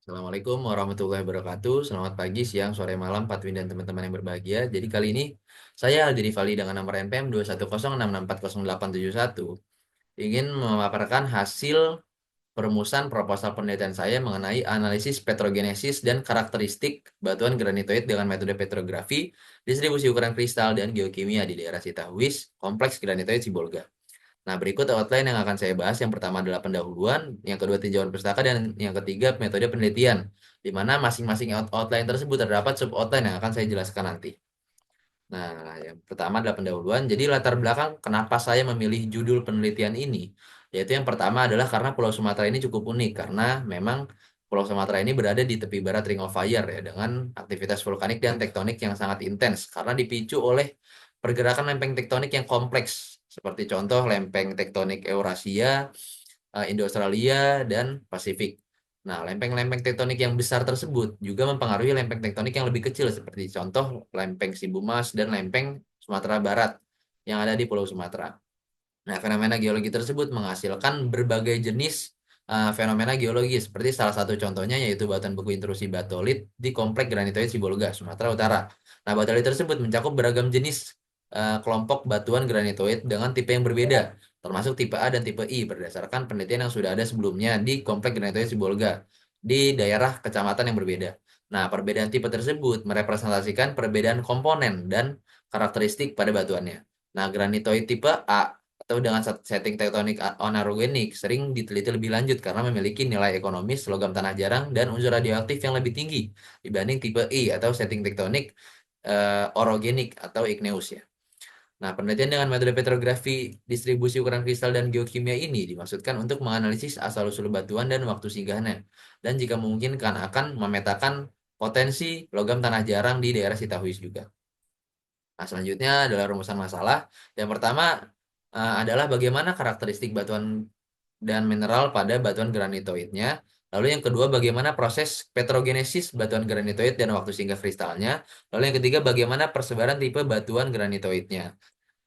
Assalamualaikum warahmatullahi wabarakatuh. Selamat pagi, siang, sore, malam, Pak Twin dan teman-teman yang berbahagia. Jadi kali ini saya Aldiri Vali dengan nomor NPM 21066640871 ingin memaparkan hasil perumusan proposal penelitian saya mengenai analisis petrogenesis dan karakteristik batuan granitoid dengan metode petrografi, distribusi ukuran kristal, dan geokimia di daerah Sitahuis, Kompleks Granitoid Sibolga. Nah, berikut outline yang akan saya bahas. Yang pertama adalah pendahuluan, yang kedua tinjauan pustaka, dan yang ketiga metode penelitian, di mana masing-masing outline tersebut terdapat sub-outline yang akan saya jelaskan nanti. Nah, yang pertama adalah pendahuluan. Jadi latar belakang kenapa saya memilih judul penelitian ini, yaitu yang pertama adalah karena Pulau Sumatera ini cukup unik, karena memang Pulau Sumatera ini berada di tepi barat Ring of Fire ya, dengan aktivitas vulkanik dan tektonik yang sangat intens, karena dipicu oleh pergerakan lempeng tektonik yang kompleks, seperti contoh lempeng tektonik Eurasia, Indo-Australia, dan Pasifik. Nah, lempeng-lempeng tektonik yang besar tersebut juga mempengaruhi lempeng tektonik yang lebih kecil, seperti contoh lempeng Sibumas dan lempeng Sumatera Barat yang ada di Pulau Sumatera. Nah, fenomena geologi tersebut menghasilkan berbagai jenis fenomena geologi, seperti salah satu contohnya yaitu batuan beku intrusi batolit di Komplek Granitoid Sibolga, Sumatera Utara. Nah, batolit tersebut mencakup beragam jenis kelompok batuan granitoid dengan tipe yang berbeda, termasuk tipe A dan tipe I berdasarkan penelitian yang sudah ada sebelumnya di Komplek Granitoid Sibolga di daerah kecamatan yang berbeda. Nah, perbedaan tipe tersebut merepresentasikan perbedaan komponen dan karakteristik pada batuannya. Nah, granitoid tipe A atau dengan setting tektonik anorganik sering diteliti lebih lanjut karena memiliki nilai ekonomis logam tanah jarang dan unsur radioaktif yang lebih tinggi dibanding tipe I atau setting tektonik orogenik atau igneous ya. Nah, penelitian dengan metode petrografi, distribusi ukuran kristal, dan geokimia ini dimaksudkan untuk menganalisis asal-usul batuan dan waktu singgahnya, dan jika memungkinkan akan memetakan potensi logam tanah jarang di daerah Sitahuis juga. Nah, selanjutnya adalah rumusan masalah. Yang pertama adalah bagaimana karakteristik batuan dan mineral pada batuan granitoidnya. Lalu yang kedua, bagaimana proses petrogenesis batuan granitoid dan waktu singgah kristalnya. Lalu yang ketiga, bagaimana persebaran tipe batuan granitoidnya.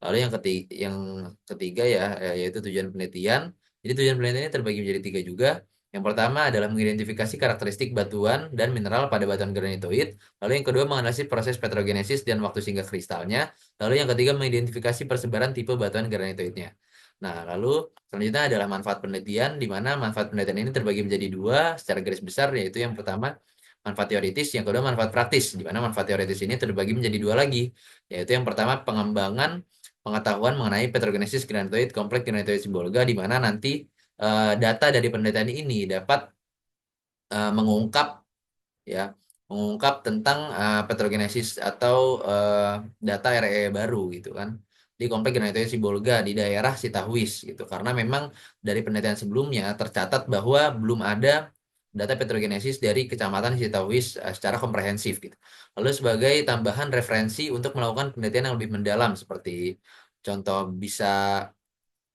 Lalu yang ketiga ya, yaitu tujuan penelitian. Jadi tujuan penelitian ini terbagi menjadi tiga juga. Yang pertama adalah mengidentifikasi karakteristik batuan dan mineral pada batuan granitoid. Lalu yang kedua menganalisis proses petrogenesis dan waktu singgah kristalnya. Lalu yang ketiga mengidentifikasi persebaran tipe batuan granitoidnya. Nah, lalu selanjutnya adalah manfaat penelitian, di mana manfaat penelitian ini terbagi menjadi dua secara garis besar, yaitu yang pertama manfaat teoritis, yang kedua manfaat praktis, di mana manfaat teoritis ini terbagi menjadi dua lagi, yaitu yang pertama pengembangan pengetahuan mengenai petrogenesis granitoid kompleks granitoid Sibolga, di mana nanti data dari penelitian ini dapat mengungkap ya mengungkap tentang petrogenesis atau data RE baru gitu kan di kompleks granitoid Sibolga di daerah Sitahuis gitu, karena memang dari penelitian sebelumnya tercatat bahwa belum ada data petrogenesis dari kecamatan Sitahuis secara komprehensif gitu. Lalu sebagai tambahan referensi untuk melakukan penelitian yang lebih mendalam, seperti contoh bisa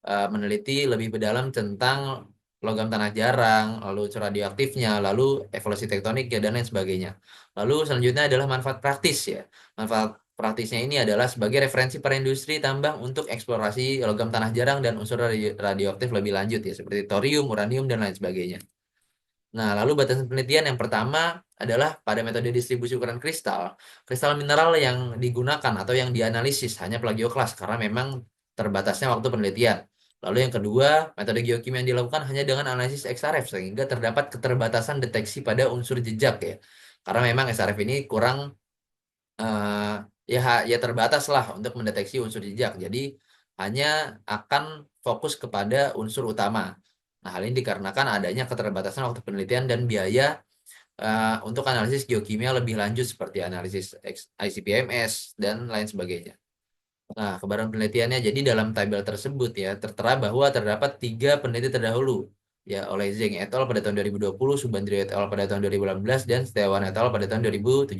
meneliti lebih mendalam tentang logam tanah jarang, lalu unsur radioaktifnya, lalu evolusi tektonik ya, dan lain sebagainya. Lalu selanjutnya adalah manfaat praktis ya. Manfaat praktisnya ini adalah sebagai referensi para industri tambang untuk eksplorasi logam tanah jarang dan unsur radioaktif lebih lanjut ya, seperti thorium, uranium, dan lain sebagainya. Nah, lalu batasan penelitian yang pertama adalah pada metode distribusi ukuran kristal. Kristal mineral yang digunakan atau yang dianalisis hanya plagioklas karena memang terbatasnya waktu penelitian. Lalu yang kedua, metode geokimia yang dilakukan hanya dengan analisis XRF sehingga terdapat keterbatasan deteksi pada unsur jejak ya. Karena memang XRF ini kurang eh, ya terbatas lah untuk mendeteksi unsur jejak. Jadi hanya akan fokus kepada unsur utama. Nah, hal ini dikarenakan adanya keterbatasan waktu penelitian dan biaya untuk analisis geokimia lebih lanjut seperti analisis ICP-MS dan lain sebagainya. Nah, kebaran penelitiannya, jadi dalam tabel tersebut ya tertera bahwa terdapat tiga peneliti terdahulu ya oleh Zeng et al. Pada tahun 2020, Subandrio et al. Pada tahun 2018, dan Setiawan et al. Pada tahun 2017.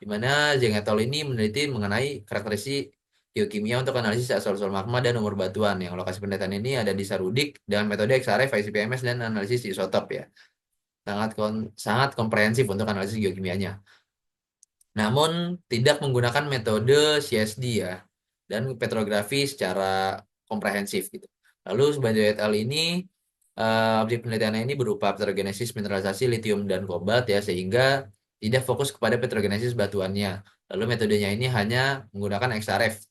Di mana Zeng et al. Ini meneliti mengenai karakteristik geokimia untuk analisis asal-usul magma dan umur batuan. Yang lokasi penelitian ini ada di Sarudik dengan metode XRF, ICP-MS, dan analisis isotop ya. Sangat komprehensif untuk analisis geokimianya. Namun tidak menggunakan metode CSD ya dan petrografi secara komprehensif gitu. Lalu Subandrio et al. Ini objek penelitiannya ini berupa petrogenesis mineralisasi litium dan kobalt ya, sehingga tidak fokus kepada petrogenesis batuannya. Lalu metodenya ini hanya menggunakan XRF.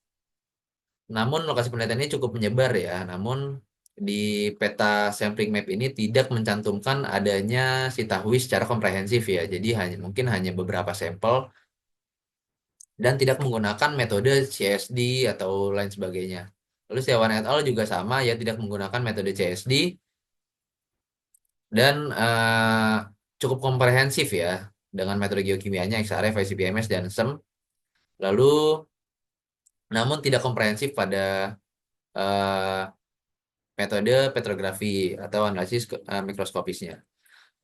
Namun lokasi penelitian ini cukup menyebar ya. Namun di peta sampling map ini tidak mencantumkan adanya Sitahui secara komprehensif ya. Jadi mungkin hanya beberapa sampel dan tidak menggunakan metode CSD atau lain sebagainya. Lalu Setiawan et al. Juga sama ya, tidak menggunakan metode CSD dan cukup komprehensif ya dengan metode geokimianya XRF, ICP-MS, dan SEM. Lalu namun tidak komprehensif pada eh, metode petrografi atau analisis mikroskopisnya.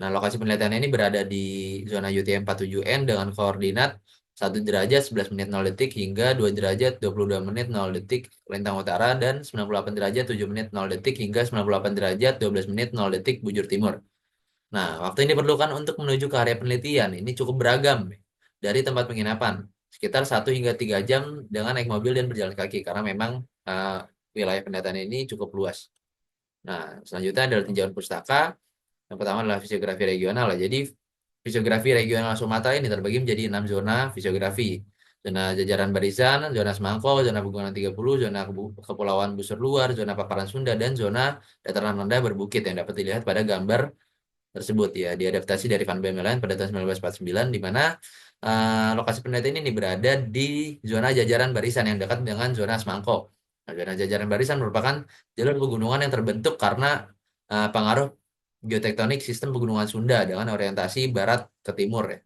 Nah, lokasi penelitian ini berada di zona UTM 47N dengan koordinat 1 derajat 11 menit 0 detik hingga 2 derajat 22 menit 0 detik lintang utara dan 98 derajat 7 menit 0 detik hingga 98 derajat 12 menit 0 detik bujur timur. Nah, waktu yang diperlukan untuk menuju ke area penelitian ini cukup beragam dari tempat penginapan, sekitar 1 hingga 3 jam dengan naik mobil dan berjalan kaki karena memang wilayah penelitian ini cukup luas. Nah, selanjutnya adalah tinjauan pustaka. Yang pertama adalah fisiografi regional ya. Jadi fisiografi regional Sumatera ini terbagi menjadi 6 zona fisiografi. Zona jajaran barisan, zona semangko, zona pegunungan 30, zona kepulauan busur luar, zona paparan Sunda, dan zona dataran rendah berbukit yang dapat dilihat pada gambar tersebut ya. Diadaptasi dari Van Bemmelen pada tahun 1949, di mana lokasi penelitian ini berada di zona jajaran barisan yang dekat dengan zona semangko. Nah, zona jajaran barisan merupakan jalur pegunungan yang terbentuk karena pengaruh geotektonik sistem pegunungan Sunda dengan orientasi barat ke timur ya,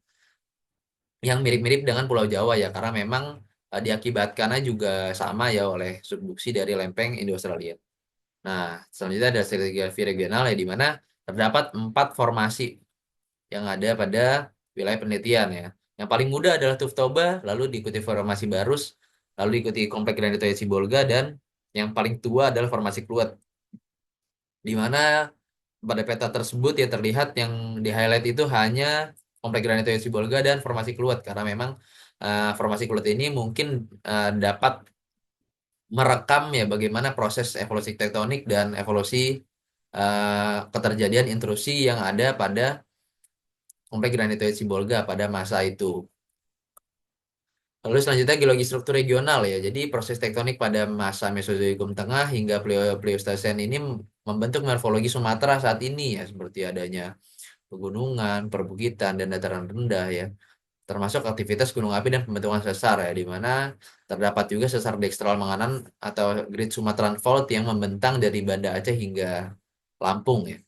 yang mirip-mirip dengan Pulau Jawa ya, karena memang diakibatkannya juga sama ya oleh subduksi dari lempeng Indo-Australia. Nah, selanjutnya ada stratigrafi regional ya, di mana terdapat 4 formasi yang ada pada wilayah penelitian ya. Yang paling muda adalah Tuf Toba, lalu diikuti formasi Barus, lalu diikuti kompleks granitoid Sibolga, dan yang paling tua adalah formasi Kluet, di mana pada peta tersebut ya terlihat yang di highlight itu hanya kompleks granitoid Sibolga dan formasi Kluet, karena memang formasi Kluet ini mungkin dapat merekam ya bagaimana proses evolusi tektonik dan evolusi keterjadian intrusi yang ada pada kompleks granitoid Sibolga pada masa itu. Lalu selanjutnya geologi struktur regional ya. Jadi proses tektonik pada masa Mesozoikum tengah hingga Pleistosen ini membentuk morfologi Sumatera saat ini ya, seperti adanya pegunungan, perbukitan, dan dataran rendah ya. Termasuk aktivitas gunung api dan pembentukan sesar ya, di mana terdapat juga sesar dekstral Manganan atau Great Sumatran Fault yang membentang dari Banda Aceh hingga Lampung ya.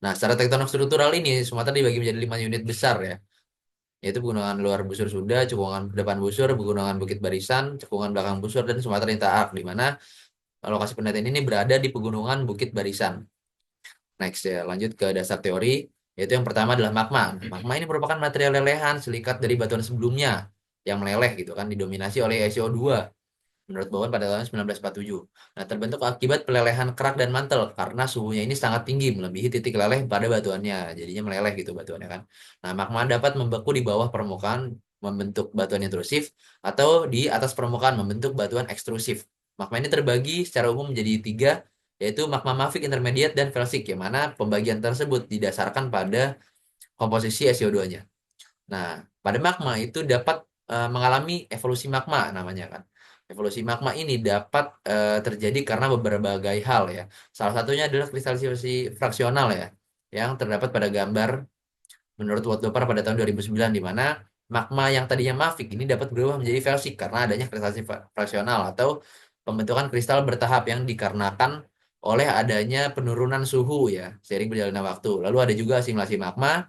Nah, secara tektonik struktural ini Sumatera dibagi menjadi 5 unit besar ya, yaitu Pegunungan Luar Busur Sunda, Cekungan Depan Busur, Pegunungan Bukit Barisan, Cekungan Belakang Busur, dan Sumatera Intaak, di mana lokasi penelitian ini berada di Pegunungan Bukit Barisan. Next ya, lanjut ke dasar teori, yaitu yang pertama adalah magma. Magma ini merupakan material lelehan silikat dari batuan sebelumnya yang meleleh gitu kan, didominasi oleh SiO2 menurut Bowen pada tahun 1947. Nah, terbentuk akibat pelelehan kerak dan mantel karena suhunya ini sangat tinggi melebihi titik leleh pada batuannya. Jadinya meleleh gitu batuannya kan. Nah, magma dapat membeku di bawah permukaan membentuk batuan intrusif atau di atas permukaan membentuk batuan ekstrusif. Magma ini terbagi secara umum menjadi 3, yaitu magma mafic, intermediate, dan felsic, yang mana pembagian tersebut didasarkan pada komposisi SiO2-nya. Nah, pada magma itu dapat mengalami evolusi magma namanya kan. Evolusi magma ini dapat terjadi karena berbagai hal ya. Salah satunya adalah kristalisasi fraksional ya, yang terdapat pada gambar menurut Watdoper pada tahun 2009, di mana magma yang tadinya mafic ini dapat berubah menjadi felsic karena adanya kristalisasi fraksional atau pembentukan kristal bertahap yang dikarenakan oleh adanya penurunan suhu ya seiring berjalannya waktu. Lalu ada juga asimilasi magma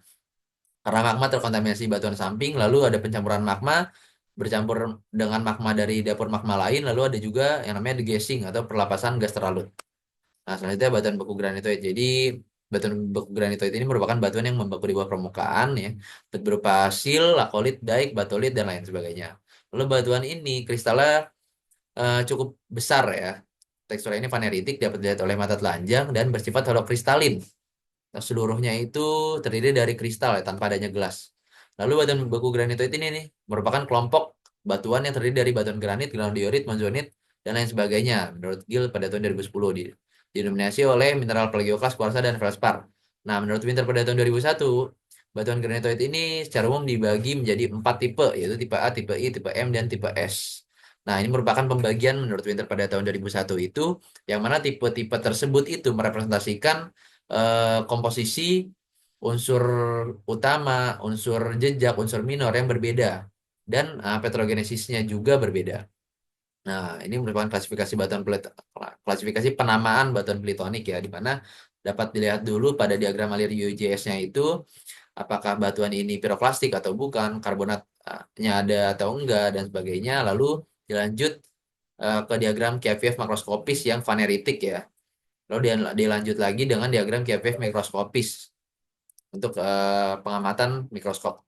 karena magma terkontaminasi batuan samping, lalu ada pencampuran magma bercampur dengan magma dari dapur magma lain, lalu ada juga yang namanya degassing atau perlapasan gas terlalut. Nah, selanjutnya batuan beku granitoid. Jadi, batuan beku granitoid ini merupakan batuan yang membeku di bawah permukaan ya, berupa sil, lakolit, daik, batolit, dan lain sebagainya. Lalu batuan ini kristalnya cukup besar ya. Teksturnya ini faneritik, dapat dilihat oleh mata telanjang dan bersifat holokristalin. Nah, seluruhnya itu terdiri dari kristal ya, tanpa adanya gelas. Lalu batuan beku granitoid ini nih merupakan kelompok batuan yang terdiri dari batuan granit, granodiorit, monzonit, dan lain sebagainya menurut Gill pada tahun 2010. didominasi oleh mineral plagioklas, kuarsa, dan feldspar. Nah, menurut Winter pada tahun 2001, batuan granitoid ini secara umum dibagi menjadi 4 tipe, yaitu tipe A, tipe I, tipe M, dan tipe S. Nah, ini merupakan pembagian menurut Winter pada tahun 2001 itu, yang mana tipe-tipe tersebut itu merepresentasikan komposisi unsur utama, unsur jejak, unsur minor yang berbeda, dan petrogenesisnya juga berbeda. Nah, ini merupakan klasifikasi penamaan batuan plitonik ya, di mana dapat dilihat dulu pada diagram alir UJS-nya itu apakah batuan ini piroklastik atau bukan, karbonatnya ada atau enggak dan sebagainya. Lalu dilanjut ke diagram Kiev makroskopis yang faneritik ya. Lalu dilanjut lagi dengan diagram Kiev mikroskopis untuk pengamatan mikroskop.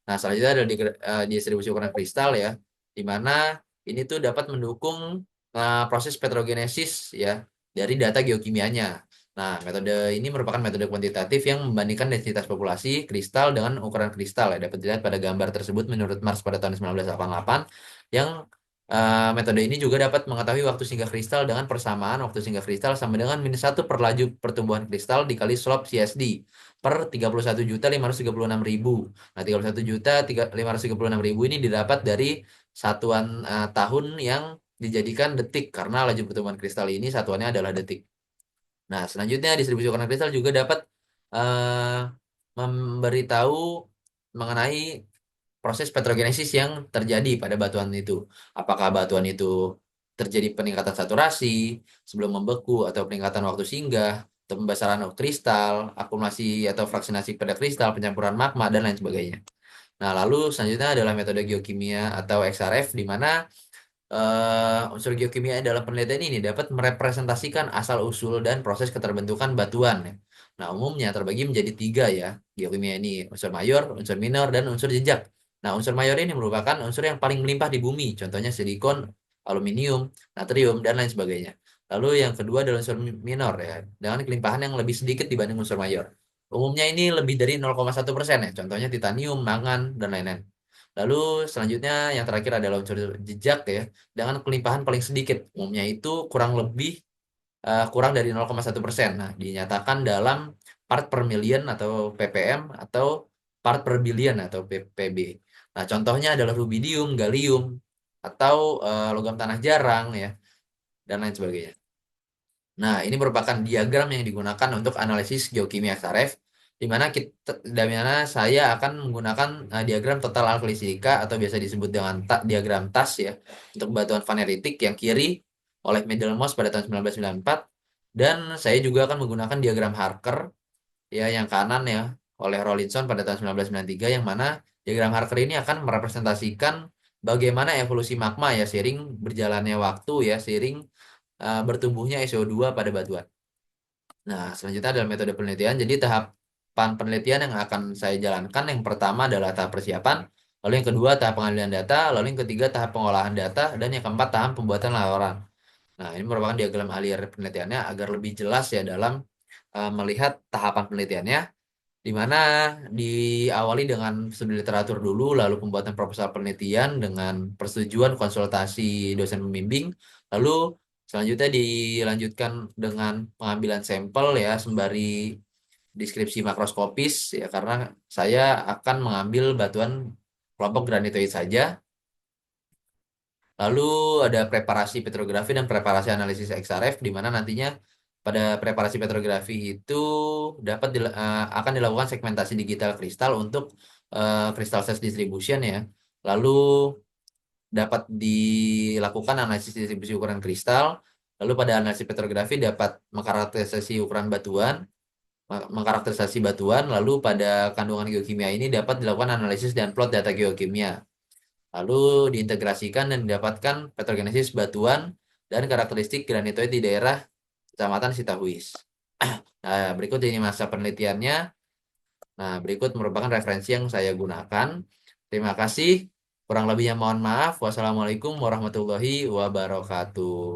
Nah, selanjutnya ada distribusi ukuran kristal ya, di mana ini tuh dapat mendukung proses petrogenesis ya dari data geokimianya. Nah, metode ini merupakan metode kuantitatif yang membandingkan densitas populasi kristal dengan ukuran kristal ya. Dapat dilihat pada gambar tersebut menurut Mars pada tahun 1988 yang metode ini juga dapat mengetahui waktu singgah kristal dengan persamaan waktu singgah kristal sama dengan -1 per laju pertumbuhan kristal dikali slope CSD per 31.536.000. Nah, 31.536.000 ini didapat dari satuan tahun yang dijadikan detik karena laju pertumbuhan kristal ini satuannya adalah detik. Nah, selanjutnya distribusi ukuran kristal juga dapat eh, memberitahu mengenai proses petrogenesis yang terjadi pada batuan itu. Apakah batuan itu terjadi peningkatan saturasi sebelum membeku atau peningkatan waktu singgah, atau pembesaran kristal, akumulasi atau fraksinasi pada kristal, pencampuran magma, dan lain sebagainya. Nah, lalu selanjutnya adalah metode geokimia atau XRF, di mana unsur geokimia dalam penelitian ini dapat merepresentasikan asal-usul dan proses keterbentukan batuan. Ya. Nah, umumnya terbagi menjadi 3 ya, geokimia ini, unsur mayor, unsur minor, dan unsur jejak. Nah, unsur mayor ini merupakan unsur yang paling melimpah di bumi, contohnya silikon, aluminium, natrium, dan lain sebagainya. Lalu yang kedua adalah unsur minor ya, dengan kelimpahan yang lebih sedikit dibanding unsur mayor. Umumnya ini lebih dari 0,1% ya, contohnya titanium, mangan, dan lain-lain. Lalu selanjutnya yang terakhir adalah unsur jejak ya, dengan kelimpahan paling sedikit. Umumnya itu kurang lebih kurang dari 0,1%. Nah, dinyatakan dalam part per million atau ppm atau part per billion atau ppb. Nah, contohnya adalah rubidium, gallium, atau logam tanah jarang ya, dan lain sebagainya. Nah, ini merupakan diagram yang digunakan untuk analisis geokimia XRF, di mana saya akan menggunakan diagram total alkali silika atau biasa disebut dengan diagram TAS ya, untuk batuan faneritik yang kiri oleh Middlemoss pada tahun 1994, dan saya juga akan menggunakan diagram Harker ya yang kanan ya oleh Rawlinson pada tahun 1993, yang mana diagram Harker ini akan merepresentasikan bagaimana evolusi magma ya seiring berjalannya waktu ya, seiring bertumbuhnya SO2 pada batuan. Nah, selanjutnya adalah metode penelitian. Jadi tahapan penelitian yang akan saya jalankan, yang pertama adalah tahap persiapan, lalu yang kedua tahap pengambilan data, lalu yang ketiga tahap pengolahan data, dan yang keempat tahap pembuatan laporan. Nah, ini merupakan diagram alir penelitiannya agar lebih jelas ya dalam melihat tahapan penelitiannya, di mana diawali dengan studi literatur dulu, lalu pembuatan proposal penelitian dengan persetujuan konsultasi dosen pembimbing, lalu selanjutnya dilanjutkan dengan pengambilan sampel ya sembari deskripsi makroskopis ya, karena saya akan mengambil batuan kelompok granitoid saja. Lalu ada preparasi petrografi dan preparasi analisis XRF, di mana nantinya pada preparasi petrografi itu akan dilakukan segmentasi digital kristal untuk crystal size distribution ya. Lalu dapat dilakukan analisis distribusi ukuran kristal. Lalu pada analisis petrografi dapat mengkarakterisasi ukuran batuan, mengkarakterisasi batuan. Lalu pada kandungan geokimia ini dapat dilakukan analisis dan plot data geokimia. Lalu diintegrasikan dan didapatkan petrogenesis batuan dan karakteristik granitoid di daerah Kecamatan Sitahuis. Nah, berikut ini masa penelitiannya. Nah, berikut merupakan referensi yang saya gunakan. Terima kasih. Kurang lebihnya mohon maaf. Wassalamualaikum warahmatullahi wabarakatuh.